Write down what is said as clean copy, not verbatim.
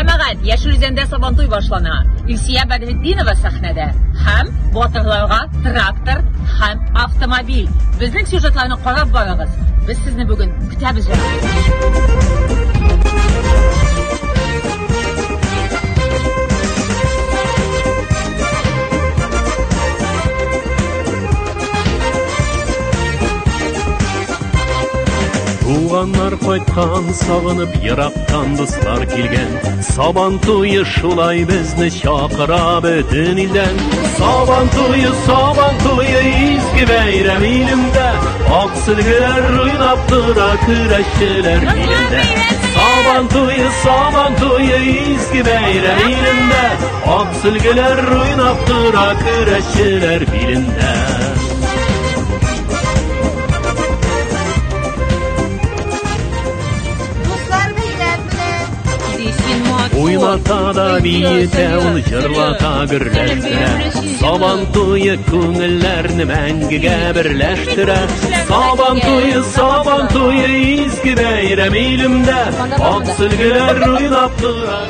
Cemaat Yeşil Üzende Sabantoy başlana. Ülsiye Bedretdinova sahnede. Hem batırlarga traktor hem avtomobil. Bizning syujetlarni qarab boramiz. Biz sizni bugun kutamiz. Туганнар кайткан, сагынып ерактан дуслар килгән. Сабантуе шулай безне чакыра бөтен илдән. Сабантуе изге бәйрәм илемдә. Ак сөлгеләр уйнап тора көрәшчеләр билендә. Сабантуе изге бәйрәм илемдә. Ак сөлгеләр уйнап тора көрәшчеләр билендә. Уйлата да биетә, ул җырлата гөрләштерә. Сабантуе күңелләрне мәңгегә берләштерә. Сабантуе изге бәйрәм илемдә. Ак сөлгеләр уйнап тора.